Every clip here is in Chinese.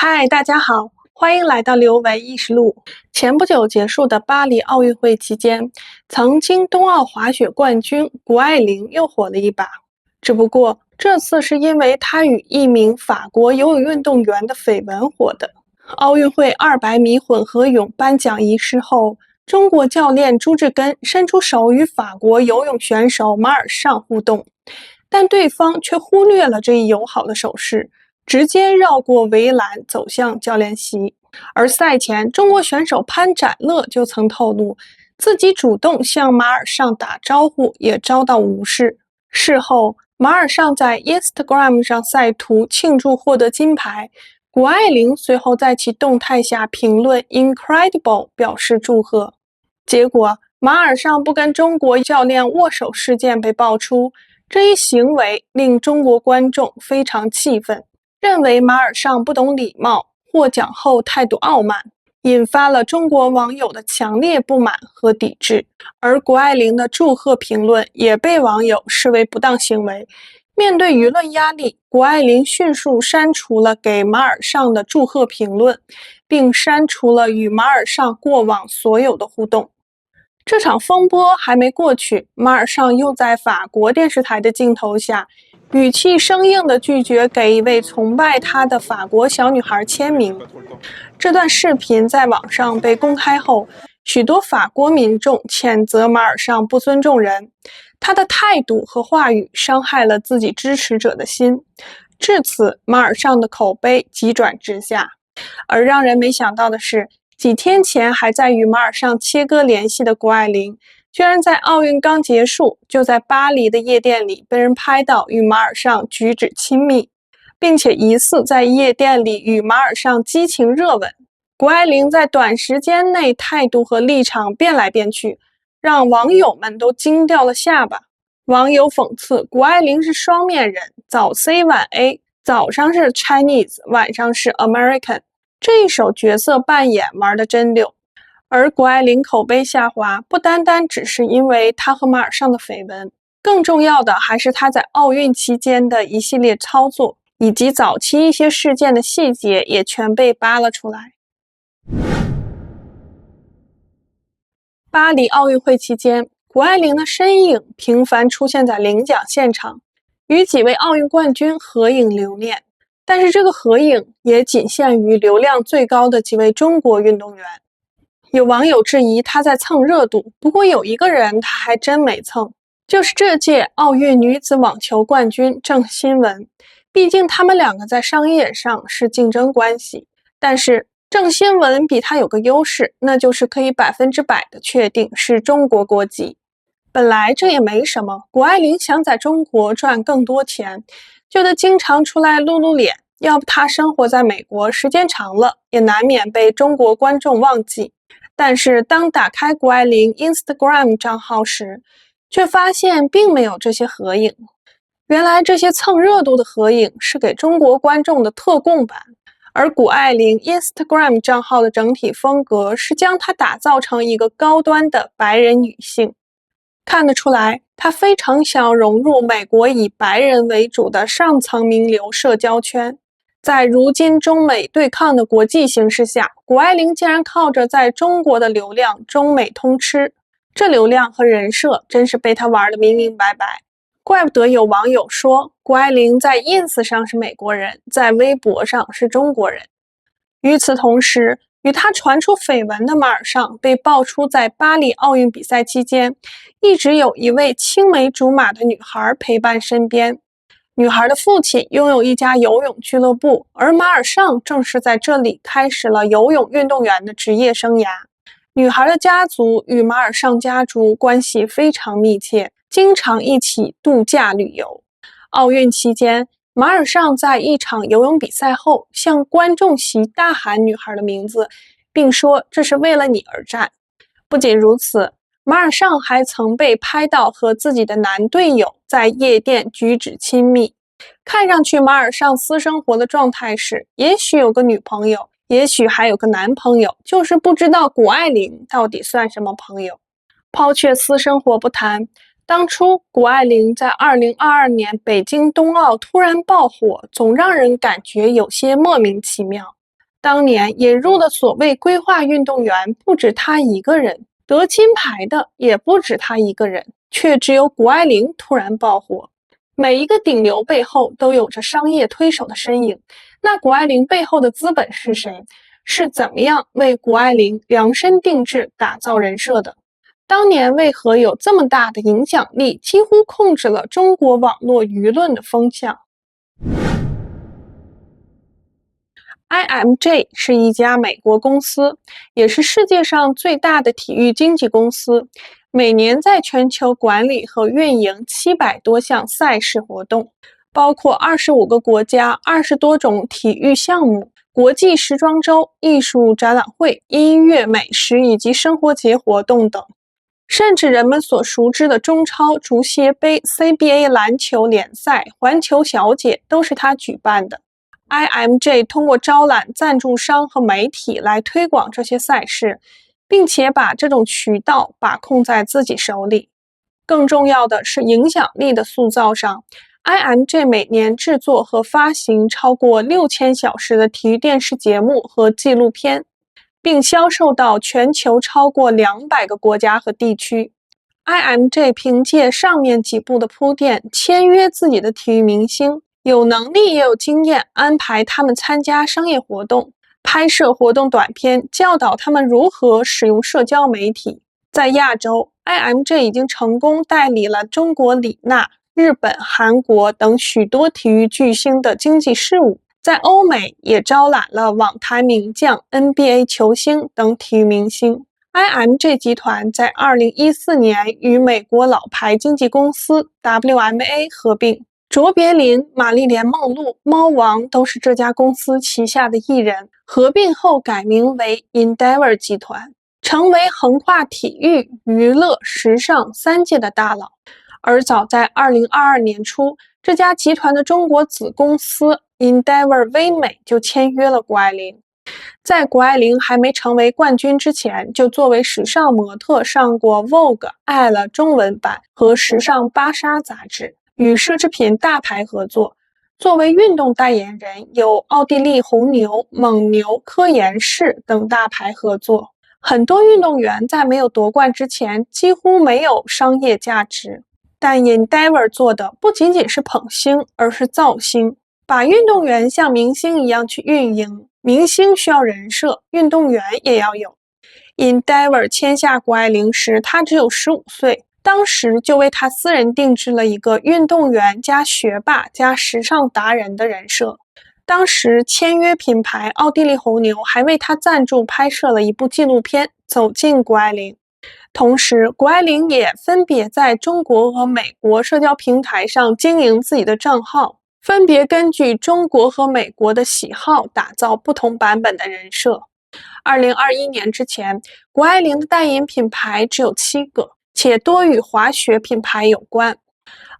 嗨，大家好，欢迎来到刘维意识录。前不久结束的巴黎奥运会期间，曾经冬奥滑雪冠军谷爱凌又火了一把。只不过这次是因为她与一名法国游泳运动员的绯闻火的。奥运会200米混合泳颁奖仪式后，中国教练朱志根伸出手与法国游泳选手马尔尚互动，但对方却忽略了这一友好的手势，直接绕过围栏走向教练席。而赛前，中国选手潘展乐就曾透露，自己主动向马尔尚打招呼也遭到无视。事后，马尔尚在 Instagram 上晒图庆祝获得金牌，谷爱凌随后在其动态下评论 Incredible 表示祝贺。结果，马尔尚不跟中国教练握手事件被爆出，这一行为令中国观众非常气愤，认为马尔尚不懂礼貌，获奖后态度傲慢，引发了中国网友的强烈不满和抵制。而谷爱凌的祝贺评论也被网友视为不当行为。面对舆论压力，谷爱凌迅速删除了给马尔尚的祝贺评论，并删除了与马尔尚过往所有的互动。这场风波还没过去，马尔尚又在法国电视台的镜头下，语气生硬地拒绝给一位崇拜他的法国小女孩签名。这段视频在网上被公开后，许多法国民众谴责马尔尚不尊重人，他的态度和话语伤害了自己支持者的心。至此，马尔尚的口碑急转直下。而让人没想到的是，几天前还在与马尔尚切割联系的谷爱凌，居然在奥运刚结束，就在巴黎的夜店里被人拍到与马尔尚举止亲密，并且疑似在夜店里与马尔尚激情热吻。谷爱凌在短时间内态度和立场变来变去，让网友们都惊掉了下巴。网友讽刺谷爱凌是双面人，早 C 晚 A， 早上是 Chinese， 晚上是 American， 这一手角色扮演玩得真溜。而谷爱凌口碑下滑，不单单只是因为她和马尔尚的绯闻，更重要的还是她在奥运期间的一系列操作，以及早期一些事件的细节也全被扒了出来。巴黎奥运会期间，谷爱凌的身影频繁出现在领奖现场，与几位奥运冠军合影留念。但是这个合影也仅限于流量最高的几位中国运动员。有网友质疑她在蹭热度，不过有一个人她还真没蹭，就是这届奥运女子网球冠军郑钦文。毕竟他们两个在商业上是竞争关系，但是郑钦文比她有个优势，那就是可以100%的确定是中国国籍。本来这也没什么，谷爱凌想在中国赚更多钱，就得经常出来露露脸，要不她生活在美国时间长了，也难免被中国观众忘记。但是当打开谷爱凌 Instagram 账号时，却发现并没有这些合影。原来这些蹭热度的合影是给中国观众的特供版，而谷爱凌 Instagram 账号的整体风格是将她打造成一个高端的白人女性。看得出来，她非常想融入美国以白人为主的上层名流社交圈。在如今中美对抗的国际形势下，谷爱凌竟然靠着在中国的流量中美通吃，这流量和人设真是被她玩得明明白白。怪不得有网友说，谷爱凌在 ins 上是美国人，在微博上是中国人。与此同时，与她传出绯闻的马尔尚被爆出在巴黎奥运比赛期间，一直有一位青梅竹马的女孩陪伴身边。女孩的父亲拥有一家游泳俱乐部，而马尔尚正是在这里开始了游泳运动员的职业生涯。女孩的家族与马尔尚家族关系非常密切，经常一起度假旅游。奥运期间，马尔尚在一场游泳比赛后向观众席大喊女孩的名字，并说这是为了你而战。不仅如此，马尔尚还曾被拍到和自己的男队友在夜店举止亲密。看上去马尔尚私生活的状态是，也许有个女朋友，也许还有个男朋友，就是不知道谷爱凌到底算什么朋友。抛却私生活不谈，当初谷爱凌在2022年北京冬奥突然爆火，总让人感觉有些莫名其妙。当年引入的所谓规划运动员不止他一个人，得金牌的也不止他一个人，却只有谷爱凌突然爆火。每一个顶流背后都有着商业推手的身影，那谷爱凌背后的资本是谁？是怎么样为谷爱凌量身定制打造人设的？当年为何有这么大的影响力，几乎控制了中国网络舆论的风向？IMG 是一家美国公司，也是世界上最大的体育经纪公司，每年在全球管理和运营700多项赛事活动，包括25个国家、20多种体育项目、国际时装周、艺术展览会、音乐、美食以及生活节活动等。甚至人们所熟知的中超、足协杯、CBA 篮球联赛、环球小姐都是他举办的。IMG 通过招揽赞助商和媒体来推广这些赛事，并且把这种渠道把控在自己手里。更重要的是影响力的塑造上， IMG 每年制作和发行超过6000小时的体育电视节目和纪录片，并销售到全球超过200个国家和地区。IMG 凭借上面几步的铺垫，签约自己的体育明星，有能力也有经验，安排他们参加商业活动，拍摄活动短片，教导他们如何使用社交媒体。在亚洲， IMG 已经成功代理了中国李娜、日本、韩国等许多体育巨星的经济事务，在欧美也招揽了网坛名将、NBA 球星等体育明星。IMG 集团在2014年与美国老牌经纪公司 WMA 合并，卓别林、玛丽莲·梦露、猫王都是这家公司旗下的艺人。合并后改名为 Endeavor 集团，成为横跨体育、娱乐、时尚3界的大佬。而早在2022年初，这家集团的中国子公司 Endeavor 微美就签约了谷爱凌。在谷爱凌还没成为冠军之前，就作为时尚模特上过 Vogue、Elle 中文版和时尚芭莎杂志，与奢侈品大牌合作。作为运动代言人，有奥地利红牛、蒙牛、科颜氏等大牌合作。很多运动员在没有夺冠之前几乎没有商业价值，但 Endeavor 做的不仅仅是捧星，而是造星，把运动员像明星一样去运营。明星需要人设，运动员也要有。Endeavor 签下谷爱凌时，她只有15岁，当时就为她私人定制了一个运动员加学霸加时尚达人的人设。当时签约品牌奥地利红牛还为她赞助拍摄了一部纪录片《走进谷爱凌》。同时，谷爱凌也分别在中国和美国社交平台上经营自己的账号，分别根据中国和美国的喜好打造不同版本的人设。2021年之前，谷爱凌的代言品牌只有7个，且多与滑雪品牌有关。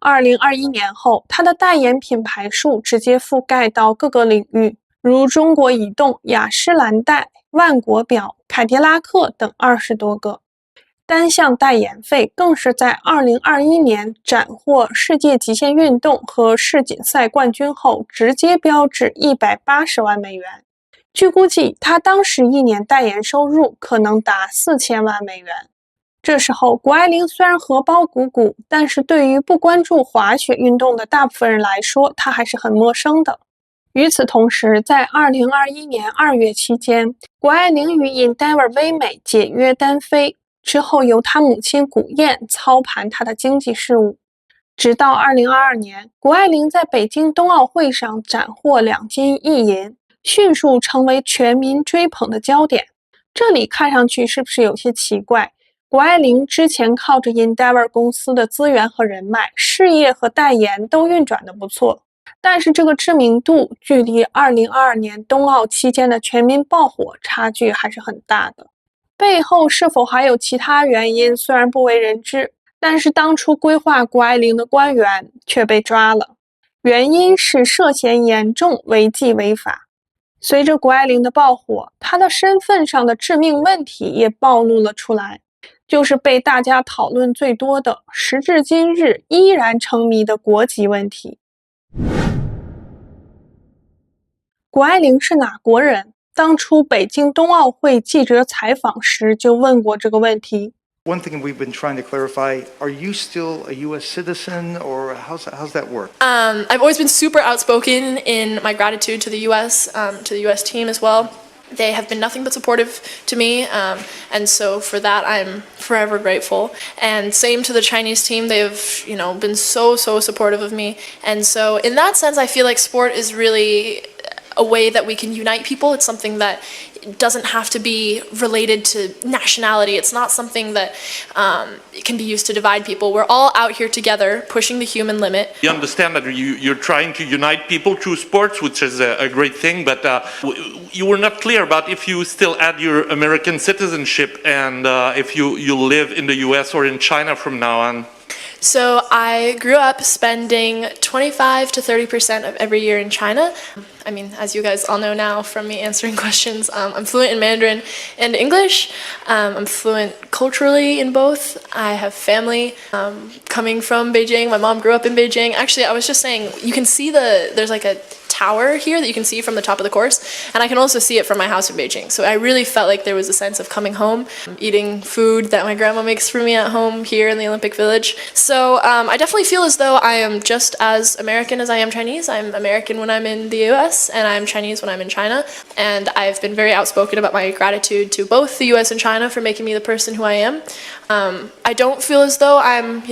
2021年后，她的代言品牌数直接覆盖到各个领域，如中国移动、雅诗兰黛、万国表、凯迪拉克等20多个。单项代言费更是在2021年斩获世界极限运动和世锦赛冠军后，直接飙至180万美元。据估计，他当时一年代言收入可能达4000万美元。这时候，谷爱凌虽然荷包鼓鼓，但是对于不关注滑雪运动的大部分人来说，她还是很陌生的。与此同时，在2021年2月期间，谷爱凌与 Endeavor 微美解约单飞，之后由她母亲谷燕操盘她的经济事务。直到2022年，谷爱凌在北京冬奥会上斩获2金1银，迅速成为全民追捧的焦点。这里看上去是不是有些奇怪？谷爱凌之前靠着 Endeavor 公司的资源和人脉，事业和代言都运转得不错，但是这个知名度距离2022年冬奥期间的全民爆火差距还是很大的。背后是否还有其他原因，虽然不为人知，但是当初规划谷爱凌的官员却被抓了，原因是涉嫌严重违纪违法。随着谷爱凌的爆火，她的身份上的致命问题也暴露了出来，就是被大家讨论最多的，时至今日依然成谜的国籍问题。谷爱凌是哪国人？当初北京冬奥会记者采访时就问过这个问题。One thing we've been trying to clarify, are you still a U.S. citizen, or how's that work? I've always been super outspoken in my gratitude to the U.S., to the U.S. team as well. They have been nothing but supportive to me, and so for that I'm forever grateful. And same to the Chinese team, they've been so supportive of me. And so in that sense, I feel like sport is really a way that we can unite people. It's something that doesn't have to be related to nationality. It's not something that can be used to divide people. We're all out here together, pushing the human limit. You understand that you're trying to unite people through sports, which is a great thing, but you were not clear about if you still had your American citizenship and if you live in the US or in China from now on. So I grew up spending 25 to 30% of every year in China. I mean, as you guys all know now from me answering questions, I'm fluent in Mandarin and English. I'm fluent culturally in both. I have family coming from Beijing. My mom grew up in Beijing. Actually, I was just saying, you can see there's like a tower here that you can see from the top of the course, and I can also see it from my house in Beijing. So I really felt like there was a sense of coming home, eating food that my grandma makes for me at home here in the Olympic Village. So I definitely feel as though I am just as American as I am Chinese. I'm American when I'm in the US, and I'm Chinese when I'm in China. And I've been very outspoken about my gratitude to both the US and China for making me the person who I am. I don't feel as though I'm,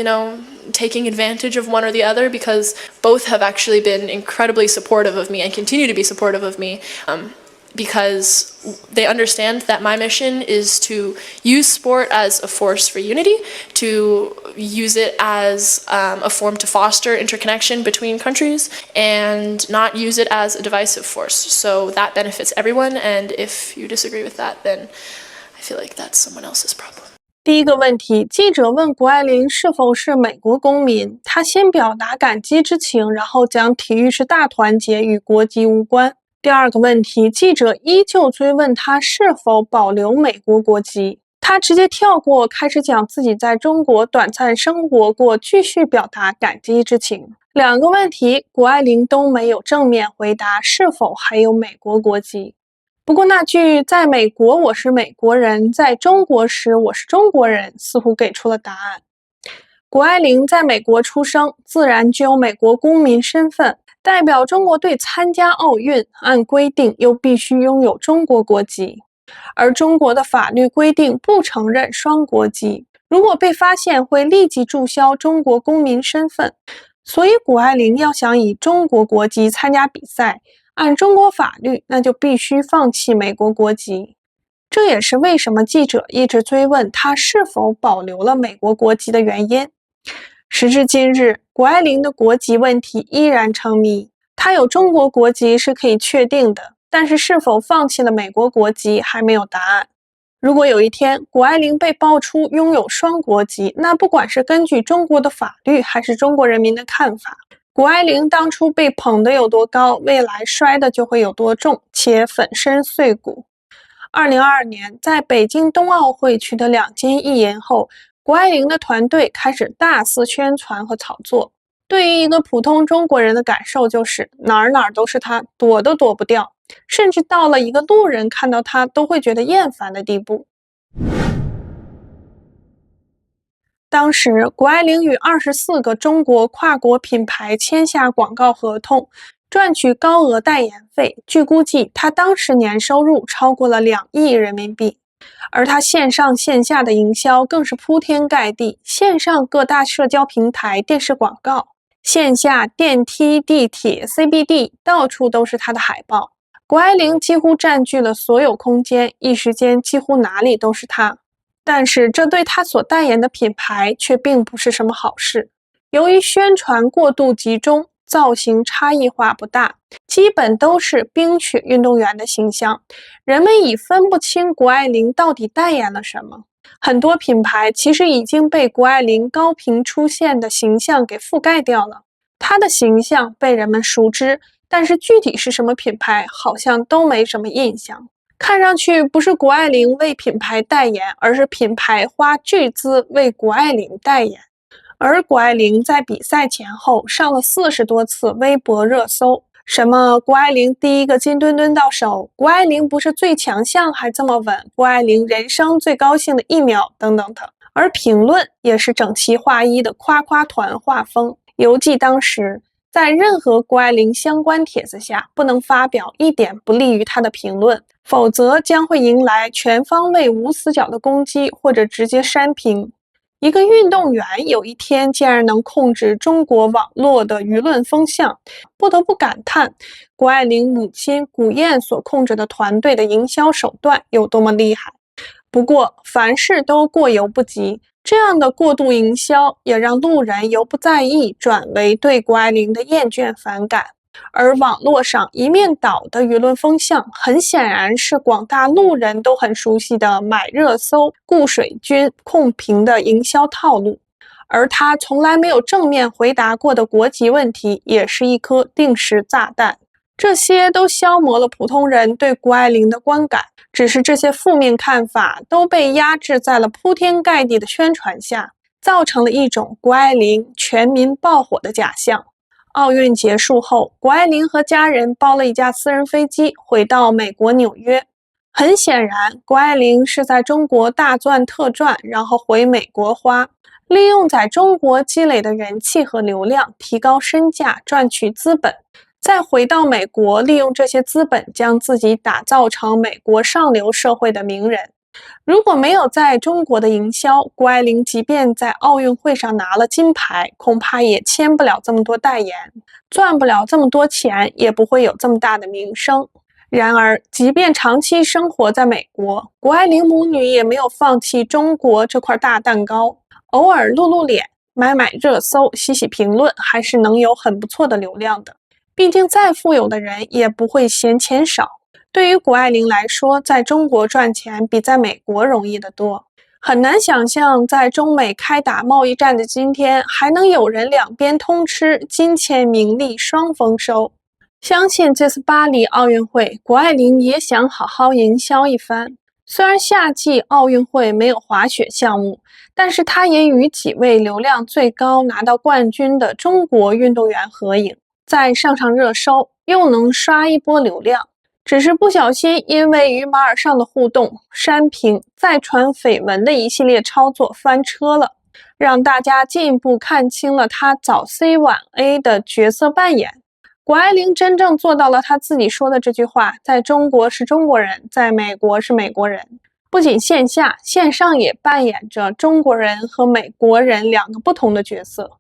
taking advantage of one or the other, because both have actually been incredibly supportive of me and continue to be supportive of me, because they understand that my mission is to use sport as a force for unity, to use it as a form to foster interconnection between countries, and not use it as a divisive force. So that benefits everyone, and if you disagree with that, then I feel like that's someone else's problem. 第一个问题，记者问谷爱凌是否是美国公民，她先表达感激之情，然后讲体育是大团结，与国籍无关。第二个问题，记者依旧追问她是否保留美国国籍，她直接跳过，开始讲自己在中国短暂生活过，继续表达感激之情。两个问题，谷爱凌都没有正面回答是否还有美国国籍。不过那句在美国我是美国人，在中国时我是中国人似乎给出了答案。谷爱凌在美国出生，自然具有美国公民身份，代表中国队参加奥运，按规定又必须拥有中国国籍。而中国的法律规定不承认双国籍，如果被发现会立即注销中国公民身份。所以谷爱凌要想以中国国籍参加比赛，按中国法律，那就必须放弃美国国籍。这也是为什么记者一直追问她是否保留了美国国籍的原因。时至今日，谷爱凌的国籍问题依然成谜。她有中国国籍是可以确定的，但是是否放弃了美国国籍还没有答案。如果有一天谷爱凌被爆出拥有双国籍，那不管是根据中国的法律还是中国人民的看法，谷爱凌当初被捧得有多高，未来摔的就会有多重，且粉身碎骨。2022年，在北京冬奥会取得2金1银后，谷爱凌的团队开始大肆宣传和炒作。对于一个普通中国人的感受就是哪儿都是她，躲都躲不掉，甚至到了一个路人看到她都会觉得厌烦的地步。当时谷爱凌与24个中国跨国品牌签下广告合同，赚取高额代言费，据估计她当时年收入超过了2亿人民币。而她线上线下的营销更是铺天盖地，线上各大社交平台电视广告，线下电梯、地铁、CBD 到处都是她的海报。谷爱凌几乎占据了所有空间，一时间几乎哪里都是她。但是这对她所代言的品牌却并不是什么好事。由于宣传过度集中，造型差异化不大，基本都是冰雪运动员的形象，人们已分不清谷爱凌到底代言了什么。很多品牌其实已经被谷爱凌高频出现的形象给覆盖掉了，她的形象被人们熟知，但是具体是什么品牌好像都没什么印象。看上去不是谷爱凌为品牌代言，而是品牌花巨资为谷爱凌代言。而谷爱凌在比赛前后上了40多次微博热搜，什么谷爱凌第一个金墩墩到手，谷爱凌不是最强项还这么稳，谷爱凌人生最高兴的1秒等等等。而评论也是整齐划一的夸夸团画风，犹记当时在任何谷爱凌相关帖子下不能发表一点不利于她的评论，否则将会迎来全方位无死角的攻击或者直接删评。一个运动员有一天竟然能控制中国网络的舆论风向，不得不感叹谷爱凌母亲谷燕所控制的团队的营销手段有多么厉害。不过凡事都过犹不及，这样的过度营销也让路人由不在意转为对谷爱凌的厌倦反感。而网络上一面倒的舆论风向，很显然是广大路人都很熟悉的买热搜、固水军控评的营销套路。而他从来没有正面回答过的国籍问题，也是一颗定时炸弹。这些都消磨了普通人对谷爱凌的观感，只是这些负面看法都被压制在了铺天盖地的宣传下，造成了一种谷爱凌全民爆火的假象。奥运结束后，谷爱凌和家人包了一架私人飞机回到美国纽约。很显然，谷爱凌是在中国大赚特赚，然后回美国花，利用在中国积累的人气和流量，提高身价，赚取资本，再回到美国，利用这些资本将自己打造成美国上流社会的名人。如果没有在中国的营销，谷爱凌即便在奥运会上拿了金牌，恐怕也签不了这么多代言，赚不了这么多钱，也不会有这么大的名声。然而，即便长期生活在美国，谷爱凌母女也没有放弃中国这块大蛋糕，偶尔露露脸，买热搜，洗评论，还是能有很不错的流量的。毕竟再富有的人也不会嫌钱少。对于谷爱凌来说，在中国赚钱比在美国容易得多。很难想象在中美开打贸易战的今天，还能有人两边通吃，金钱名利双丰收。相信这次巴黎奥运会，谷爱凌也想好好营销一番。虽然夏季奥运会没有滑雪项目，但是她也与几位流量最高拿到冠军的中国运动员合影，再上热搜，又能刷一波流量。只是不小心因为与马尔尚的互动、删评、再传绯闻的一系列操作翻车了，让大家进一步看清了他早 C 晚 A 的角色扮演。谷爱凌真正做到了他自己说的这句话，在中国是中国人，在美国是美国人。不仅线下，线上也扮演着中国人和美国人两个不同的角色。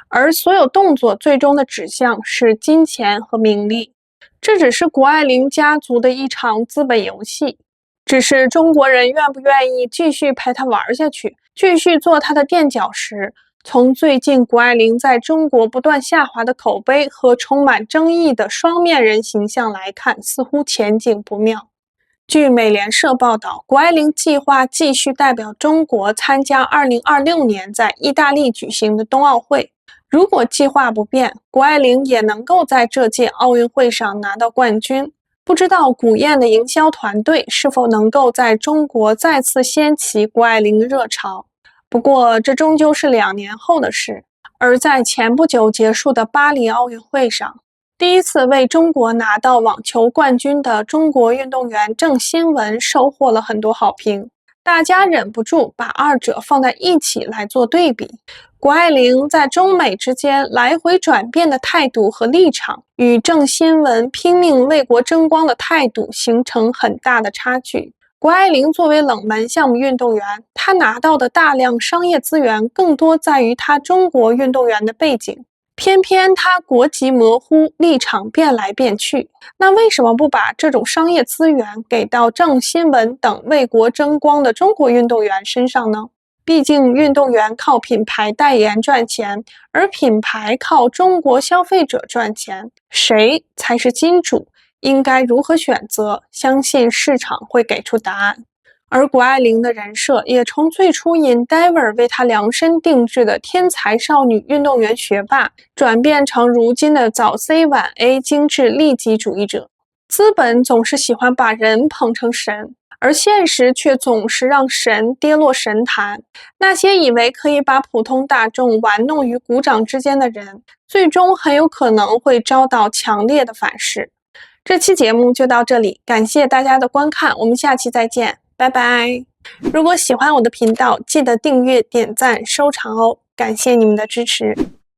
而所有动作最终的指向是金钱和名利。这只是谷爱凌家族的一场资本游戏，只是中国人愿不愿意继续陪他玩下去，继续做他的垫脚石。从最近谷爱凌在中国不断下滑的口碑和充满争议的双面人形象来看，似乎前景不妙。据美联社报道，谷爱凌计划继续代表中国参加2026年在意大利举行的冬奥会。如果计划不变，谷爱凌也能够在这届奥运会上拿到冠军。不知道谷燕的营销团队是否能够在中国再次掀起谷爱凌的热潮。不过这终究是2年后的事。而在前不久结束的巴黎奥运会上，第一次为中国拿到网球冠军的中国运动员郑钦文收获了很多好评，大家忍不住把二者放在一起来做对比。谷爱凌在中美之间来回转变的态度和立场，与郑钦文拼命为国争光的态度形成很大的差距。谷爱凌作为冷门项目运动员，她拿到的大量商业资源更多在于她中国运动员的背景，偏偏她国籍模糊，立场变来变去。那为什么不把这种商业资源给到郑钦文等为国争光的中国运动员身上呢？毕竟运动员靠品牌代言赚钱，而品牌靠中国消费者赚钱，谁才是金主？应该如何选择？相信市场会给出答案。而谷爱凌的人设也从最初 Endeavor 为她量身定制的天才少女运动员学霸，转变成如今的早 C 晚 A 精致利己主义者。资本总是喜欢把人捧成神，而现实却总是让神跌落神坛。那些以为可以把普通大众玩弄于股掌之间的人，最终很有可能会遭到强烈的反噬。这期节目就到这里，感谢大家的观看，我们下期再见，拜拜。如果喜欢我的频道，记得订阅、点赞、收藏哦，感谢你们的支持。